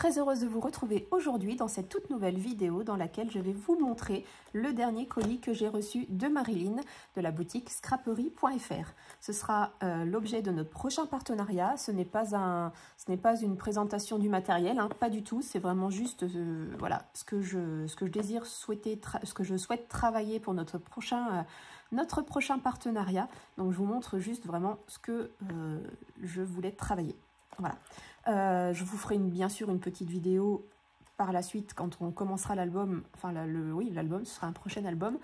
très heureuse de vous retrouver aujourd'hui dans cette toute nouvelle vidéo dans laquelle je vais vous montrer le dernier colis que j'ai reçu de Marilyn de la boutique scraperie.fr. Ce sera l'objet de notre prochain partenariat. Ce n'est pas une présentation du matériel, hein, pas du tout. C'est vraiment juste voilà, ce que je souhaite travailler pour notre prochain partenariat. Donc je vous montre juste vraiment ce que je voulais travailler. Voilà. Je vous ferai bien sûr une petite vidéo par la suite quand on commencera l'album, enfin l'album, ce sera un prochain album,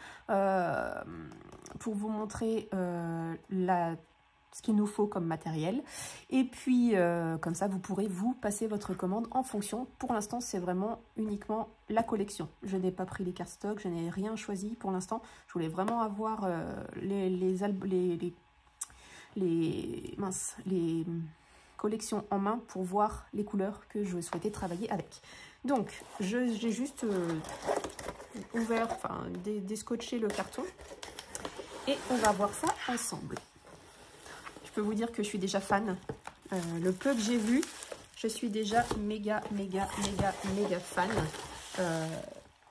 pour vous montrer ce qu'il nous faut comme matériel. Et puis comme ça vous pourrez vous passer votre commande en fonction. Pour l'instant c'est vraiment uniquement la collection. Je n'ai pas pris les cardstocks, je n'ai rien choisi pour l'instant. Je voulais vraiment avoir les collection en main pour voir les couleurs que je souhaitais travailler avec. Donc j'ai juste ouvert, enfin déscotché le carton et on va voir ça ensemble. Je peux vous dire que je suis déjà fan. Le peu que j'ai vu, je suis déjà méga fan.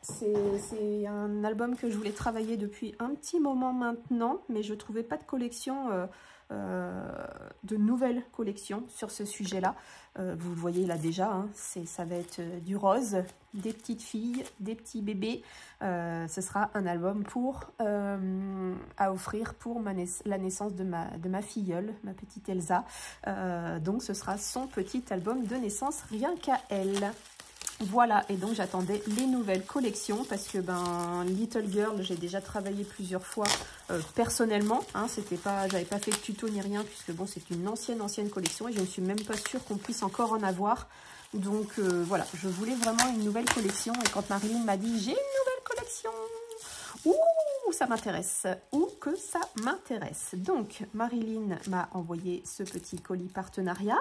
C'est un album que je voulais travailler depuis un petit moment maintenant, mais je trouvais pas de collection, de nouvelles collections sur ce sujet-là. Vous le voyez là déjà, hein, ça va être du rose, des petites filles, des petits bébés. Ce sera un album à offrir pour la naissance de ma filleule, ma petite Elsa. Donc ce sera son petit album de naissance rien qu'à elle. Voilà, et donc j'attendais les nouvelles collections parce que Little Girl, j'ai déjà travaillé plusieurs fois personnellement. Hein, j'avais pas fait de tuto ni rien puisque bon, c'est une ancienne collection et je ne suis même pas sûre qu'on puisse encore en avoir. Donc voilà, je voulais vraiment une nouvelle collection et quand Marilyn m'a dit j'ai une nouvelle collection, ouh, ça m'intéresse, ou que ça m'intéresse. Donc Marilyn m'a envoyé ce petit colis partenariat.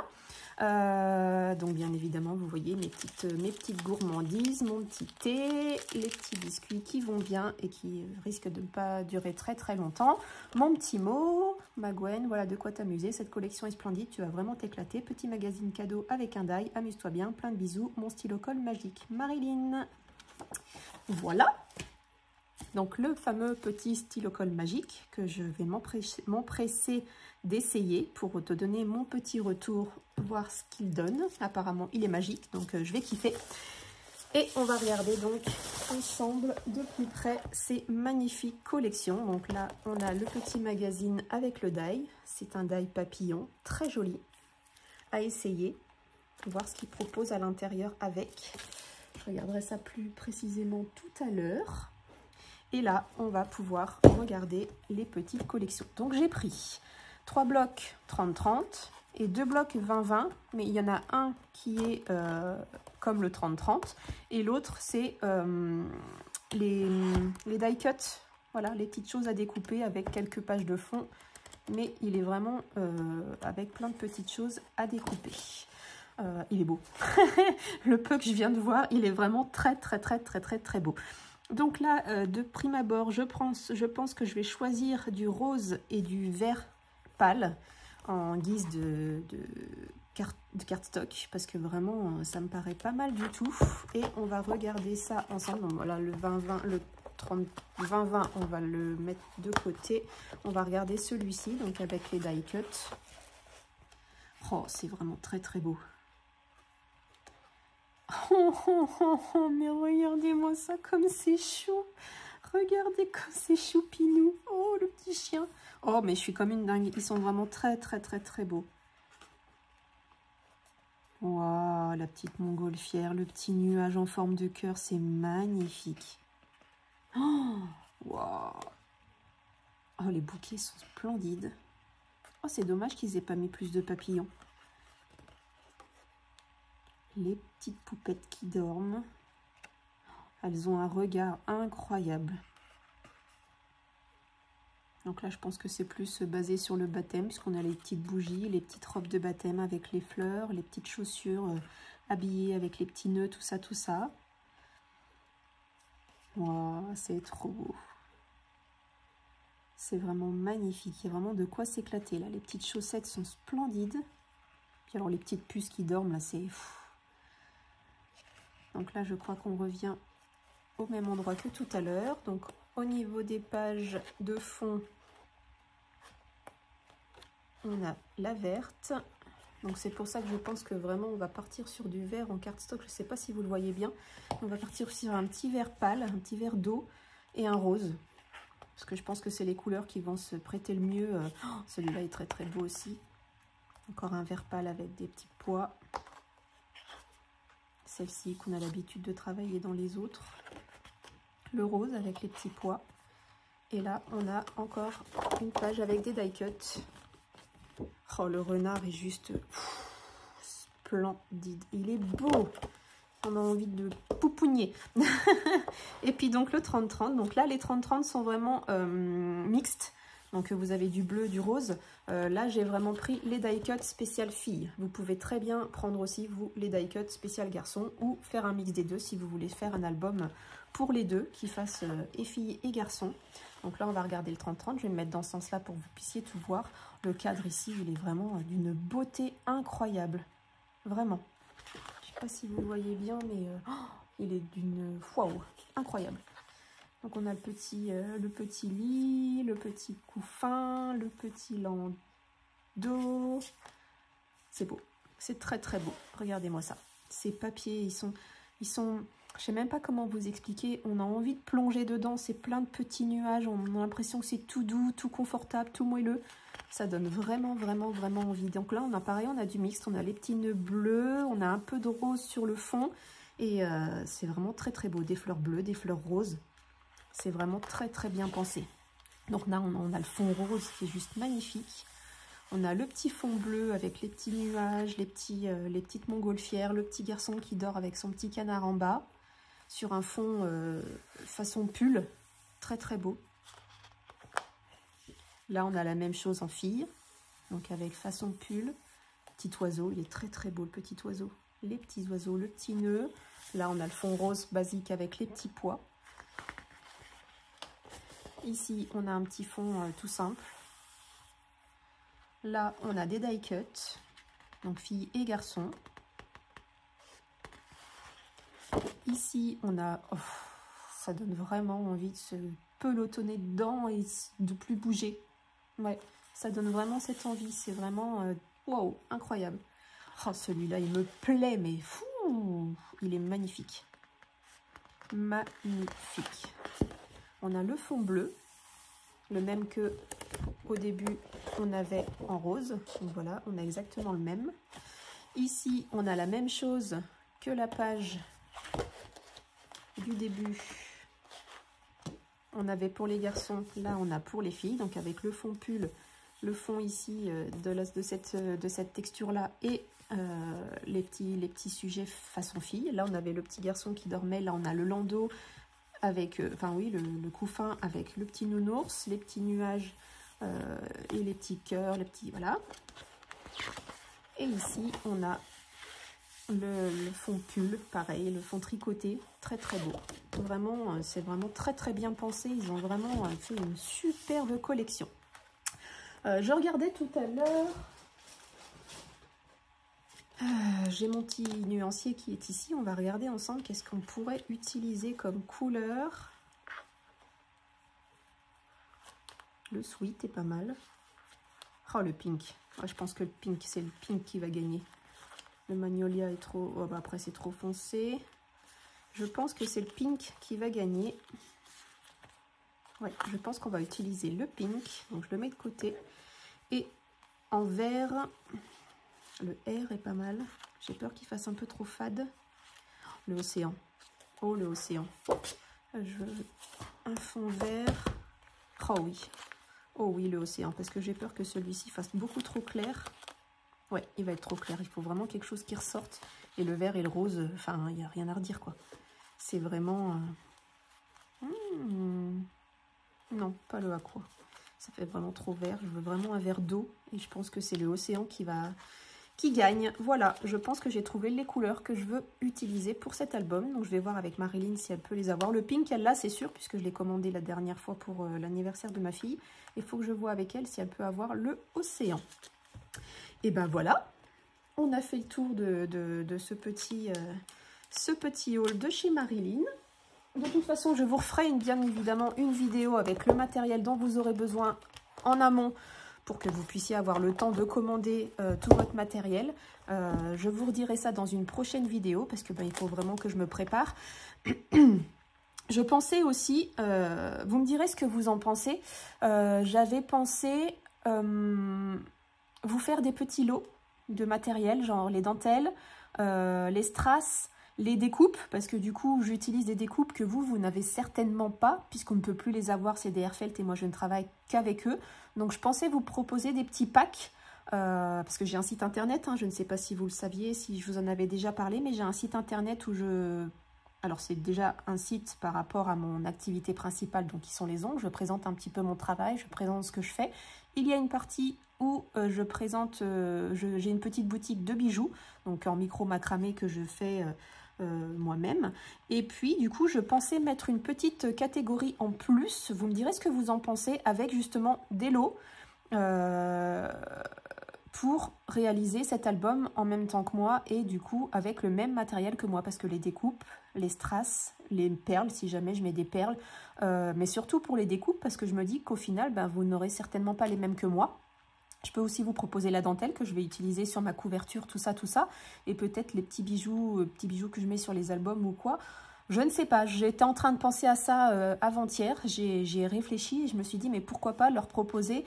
Donc bien évidemment vous voyez mes petites gourmandises, mon petit thé, les petits biscuits qui vont bien et qui risquent de ne pas durer très longtemps, mon petit mot, ma Gwen, voilà de quoi t'amuser, cette collection est splendide, tu vas vraiment t'éclater, petit magazine cadeau avec un die, amuse-toi bien, plein de bisous, mon stylo-colle magique, Marilyn. Voilà. Donc le fameux petit stylo-colle magique que je vais m'empresser d'essayer pour te donner mon petit retour, voir ce qu'il donne. Apparemment il est magique, donc je vais kiffer. Et on va regarder donc ensemble de plus près ces magnifiques collections. Donc là on a le petit magazine avec le die. C'est un die papillon très joli à essayer, voir ce qu'il propose à l'intérieur avec. Je regarderai ça plus précisément tout à l'heure. Et là, on va pouvoir regarder les petites collections. Donc, j'ai pris 3 blocs 30-30 et 2 blocs 20-20. Mais il y en a un qui est comme le 30-30 et l'autre, c'est les die cuts. Voilà, les petites choses à découper avec quelques pages de fond. Mais il est vraiment avec plein de petites choses à découper. Il est beau. Le peu que je viens de voir, il est vraiment très beau. Donc là, de prime abord, je pense que je vais choisir du rose et du vert pâle en guise de cardstock parce que vraiment, ça me paraît pas mal du tout. Et on va regarder ça ensemble. Donc voilà, le 20-20, le 30-20-20, on va le mettre de côté. On va regarder celui-ci, donc avec les die cuts. Oh, c'est vraiment très beau. Mais regardez-moi ça comme c'est chou. Regardez comme c'est choupinou. Oh, le petit chien. Oh, mais je suis comme une dingue. Ils sont vraiment très beaux. Waouh, la petite montgolfière, le petit nuage en forme de cœur, c'est magnifique. Oh, waouh. Oh, les bouquets sont splendides. Oh, c'est dommage qu'ils aient pas mis plus de papillons. Les petites poupettes qui dorment. Elles ont un regard incroyable. Donc là, je pense que c'est plus basé sur le baptême, puisqu'on a les petites bougies, les petites robes de baptême avec les fleurs, les petites chaussures habillées avec les petits nœuds, tout ça. Wow, c'est trop beau. C'est vraiment magnifique. Il y a vraiment de quoi s'éclater là. Les petites chaussettes sont splendides. Puis alors les petites puces qui dorment là, c'est... Donc là, je crois qu'on revient au même endroit que tout à l'heure. Donc au niveau des pages de fond, on a la verte. Donc c'est pour ça que je pense que vraiment on va partir sur du vert en cardstock. Je ne sais pas si vous le voyez bien. On va partir sur un petit vert pâle, un petit vert d'eau et un rose. Parce que je pense que c'est les couleurs qui vont se prêter le mieux. Oh, celui-là est très très beau aussi. Encore un vert pâle avec des petits pois. Celle-ci qu'on a l'habitude de travailler dans les autres. Le rose avec les petits pois. Et là, on a encore une page avec des die cuts. Oh, le renard est juste splendide. Il est beau. On a envie de poupougner. Et puis donc le 30-30. Donc là, les 30-30 sont vraiment mixtes. Donc vous avez du bleu, du rose. Là, j'ai vraiment pris les die cuts spécial filles. Vous pouvez très bien prendre aussi, vous, les die cuts spécial garçon ou faire un mix des deux si vous voulez faire un album pour les deux, qui fasse et filles et garçons. Donc là, on va regarder le 30-30. Je vais me mettre dans ce sens-là pour que vous puissiez tout voir. Le cadre ici, il est vraiment d'une beauté incroyable. Vraiment. Je ne sais pas si vous le voyez bien, mais il est d'une... Waouh, incroyable. Donc on a le petit lit, le petit couffin, le petit landau. C'est beau, c'est très très beau. Regardez-moi ça. Ces papiers, ils sont, je sais même pas comment vous expliquer. On a envie de plonger dedans. C'est plein de petits nuages. On a l'impression que c'est tout doux, tout confortable, tout moelleux. Ça donne vraiment vraiment vraiment envie. Donc là, on a pareil, on a du mixte. On a les petits nœuds bleus, on a un peu de rose sur le fond et c'est vraiment très très beau. Des fleurs bleues, des fleurs roses. C'est vraiment très très bien pensé. Donc là, on a le fond rose qui est juste magnifique. On a le petit fond bleu avec les petits nuages, les petites montgolfières, le petit garçon qui dort avec son petit canard en bas, sur un fond façon pull, très très beau. Là, on a la même chose en fille, donc avec façon pull, petit oiseau, il est très très beau le petit oiseau. Les petits oiseaux, le petit nœud. Là, on a le fond rose basique avec les petits pois. Ici, on a un petit fond tout simple. Là, on a des die cuts, donc filles et garçons. Ici, on a... Oh, ça donne vraiment envie de se pelotonner dedans et de plus bouger. Ouais, ça donne vraiment cette envie. C'est vraiment... Wow, incroyable. Oh, celui-là, il me plaît, mais fou, il est magnifique. Magnifique. On a le fond bleu, le même que au début on avait en rose. Donc voilà, on a exactement le même. Ici, on a la même chose que la page du début. On avait pour les garçons, là on a pour les filles, donc avec le fond pull, le fond ici de cette texture-là et les petits sujets façon fille. Là on avait le petit garçon qui dormait, là on a le landau avec, enfin oui, le couffin avec le petit nounours, les petits nuages et les petits cœurs, les petits, voilà. Et ici, on a le fond pull, pareil, le fond tricoté, très très beau. Vraiment, c'est vraiment très très bien pensé. Ils ont vraiment fait une superbe collection. Je regardais tout à l'heure. J'ai mon petit nuancier qui est ici. On va regarder ensemble qu'est-ce qu'on pourrait utiliser comme couleur. Le sweet est pas mal. Oh, le pink. Ouais, je pense que le pink, c'est le pink qui va gagner. Le magnolia est trop... Oh, bah après, c'est trop foncé. Je pense que c'est le pink qui va gagner. Ouais, je pense qu'on va utiliser le pink. Donc, je le mets de côté. Et en vert... Le R est pas mal. J'ai peur qu'il fasse un peu trop fade. Le océan. Oh, le océan. Je veux un fond vert. Oh oui. Oh oui, le océan. Parce que j'ai peur que celui-ci fasse beaucoup trop clair. Ouais, il va être trop clair. Il faut vraiment quelque chose qui ressorte. Et le vert et le rose, enfin, il n'y a rien à redire, quoi. C'est vraiment... Non, pas le aqua. Ça fait vraiment trop vert. Je veux vraiment un vert d'eau. Et je pense que c'est le océan qui gagne. Voilà, je pense que j'ai trouvé les couleurs que je veux utiliser pour cet album. Donc je vais voir avec Marilyn si elle peut les avoir. Le pink, elle l'a, c'est sûr, puisque je l'ai commandé la dernière fois pour l'anniversaire de ma fille. Il faut que je vois avec elle si elle peut avoir le océan. Et ben voilà, on a fait le tour de ce petit ce petit haul de chez Marilyn. De toute façon, je vous referai bien évidemment une vidéo avec le matériel dont vous aurez besoin en amont pour que vous puissiez avoir le temps de commander tout votre matériel. Je vous redirai ça dans une prochaine vidéo parce que il faut vraiment que je me prépare. Je pensais aussi, vous me direz ce que vous en pensez, j'avais pensé vous faire des petits lots de matériel, genre les dentelles, les strass, les découpes, parce que du coup j'utilise des découpes que vous n'avez certainement pas, puisqu'on ne peut plus les avoir, c'est des Airfelt et moi je ne travaille qu'avec eux. Donc je pensais vous proposer des petits packs, parce que j'ai un site internet, hein, je ne sais pas si vous le saviez, si je vous en avais déjà parlé, mais j'ai un site internet où je... Alors c'est déjà un site par rapport à mon activité principale, donc qui sont les ongles, je présente un petit peu mon travail, je présente ce que je fais. Il y a une partie où je présente, j'ai une petite boutique de bijoux, donc en micro macramé que je fais... moi-même. Et puis du coup je pensais mettre une petite catégorie en plus, vous me direz ce que vous en pensez, avec justement des lots pour réaliser cet album en même temps que moi et du coup avec le même matériel que moi, parce que les découpes, les strass, les perles, si jamais je mets des perles, mais surtout pour les découpes parce que je me dis qu'au final vous n'aurez certainement pas les mêmes que moi. Je peux aussi vous proposer la dentelle que je vais utiliser sur ma couverture, tout ça, et peut-être les petits bijoux que je mets sur les albums ou quoi. Je ne sais pas, j'étais en train de penser à ça avant-hier, j'ai réfléchi et je me suis dit mais pourquoi pas leur proposer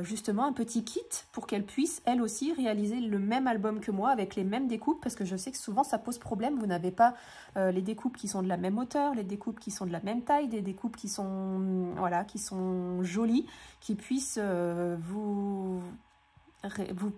justement un petit kit pour qu'elles puissent elles aussi réaliser le même album que moi avec les mêmes découpes, parce que je sais que souvent ça pose problème, vous n'avez pas les découpes qui sont de la même hauteur, les découpes qui sont de la même taille, des découpes qui sont, voilà, qui sont jolies, qui puissent vous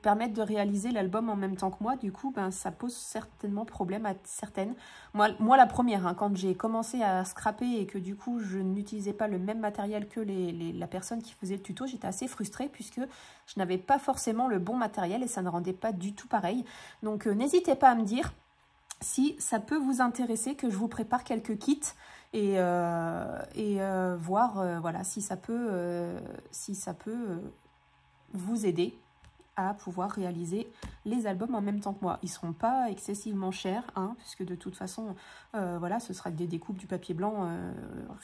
permettre de réaliser l'album en même temps que moi. Du coup, ça pose certainement problème à certaines. Moi la première, hein, quand j'ai commencé à scraper et que du coup, je n'utilisais pas le même matériel que la personne qui faisait le tuto, j'étais assez frustrée puisque je n'avais pas forcément le bon matériel et ça ne rendait pas du tout pareil. Donc, n'hésitez pas à me dire si ça peut vous intéresser que je vous prépare quelques kits et voir voilà, si ça peut vous aider à pouvoir réaliser les albums en même temps que moi. Ils ne seront pas excessivement chers, hein, puisque de toute façon, voilà, ce sera des découpes du papier blanc,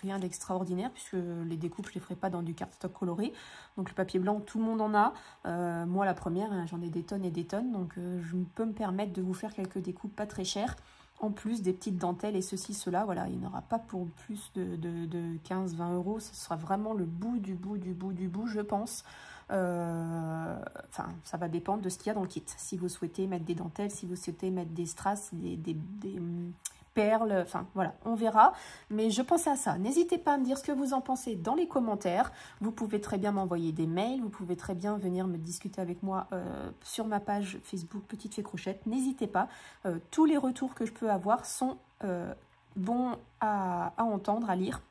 rien d'extraordinaire, puisque les découpes, je ne les ferai pas dans du cardstock coloré. Donc le papier blanc, tout le monde en a. Moi, la première, hein, j'en ai des tonnes et des tonnes, donc je peux me permettre de vous faire quelques découpes pas très chères, en plus des petites dentelles et ceci, cela. Voilà, il n'y aura pas pour plus de 15-20 €. Ce sera vraiment le bout du bout, je pense. Enfin, ça va dépendre de ce qu'il y a dans le kit. Si vous souhaitez mettre des dentelles, si vous souhaitez mettre des strass, des perles, enfin voilà, on verra. Mais je pensais à ça. N'hésitez pas à me dire ce que vous en pensez dans les commentaires. Vous pouvez très bien m'envoyer des mails, vous pouvez très bien venir me discuter avec moi sur ma page Facebook Petite Fée Crochette. N'hésitez pas. Tous les retours que je peux avoir sont bons à entendre, à lire.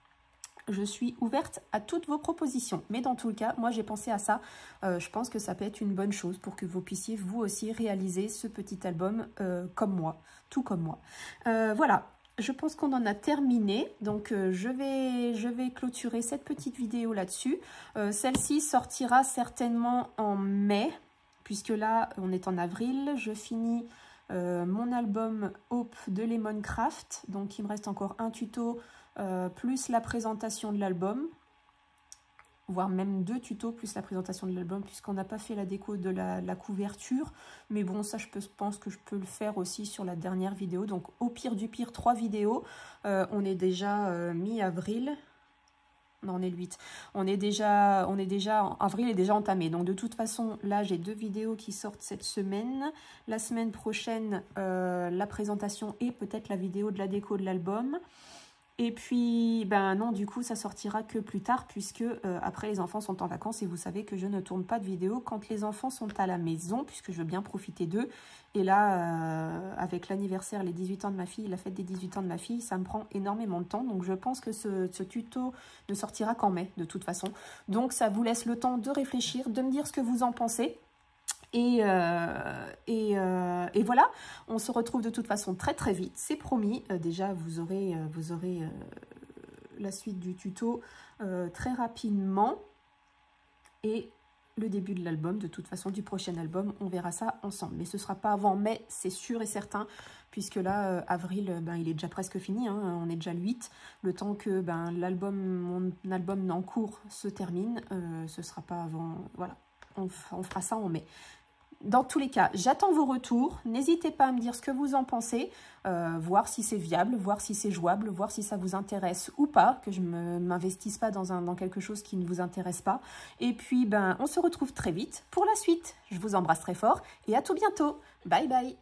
Je suis ouverte à toutes vos propositions. Mais dans tout le cas, moi j'ai pensé à ça. Je pense que ça peut être une bonne chose pour que vous puissiez vous aussi réaliser ce petit album comme moi, tout comme moi. Voilà, je pense qu'on en a terminé. Donc je vais clôturer cette petite vidéo là-dessus. Celle-ci sortira certainement en mai, puisque là on est en avril. Je finis mon album Hope de Lemoncraft. Donc il me reste encore un tuto plus la présentation de l'album, voire même 2 tutos plus la présentation de l'album, puisqu'on n'a pas fait la déco de la couverture, mais bon, ça je pense que je peux le faire aussi sur la dernière vidéo. Donc au pire du pire, 3 vidéos. On est déjà mi-avril. Non, on est le 8. Avril est déjà entamé. Donc de toute façon, là j'ai 2 vidéos qui sortent cette semaine. La semaine prochaine, la présentation et peut-être la vidéo de la déco de l'album. Et puis, non, du coup, ça sortira que plus tard, puisque après, les enfants sont en vacances. Et vous savez que je ne tourne pas de vidéo quand les enfants sont à la maison, puisque je veux bien profiter d'eux. Et là, avec l'anniversaire, les 18 ans de ma fille, la fête des 18 ans de ma fille, ça me prend énormément de temps. Donc, je pense que ce tuto ne sortira qu'en mai, de toute façon. Donc, ça vous laisse le temps de réfléchir, de me dire ce que vous en pensez. Et voilà, on se retrouve de toute façon très très vite, c'est promis. Déjà, vous aurez la suite du tuto très rapidement. Et le début de l'album, de toute façon, du prochain album. On verra ça ensemble. Mais ce ne sera pas avant mai, c'est sûr et certain, puisque là, avril, il est déjà presque fini. Hein, on est déjà le 8. Le temps que mon album en cours se termine, ce ne sera pas avant... Voilà, on fera ça en mai. Dans tous les cas, j'attends vos retours. N'hésitez pas à me dire ce que vous en pensez, voir si c'est viable, voir si c'est jouable, voir si ça vous intéresse ou pas, que je ne m'investisse pas dans quelque chose qui ne vous intéresse pas. Et puis, on se retrouve très vite pour la suite. Je vous embrasse très fort et à tout bientôt. Bye bye.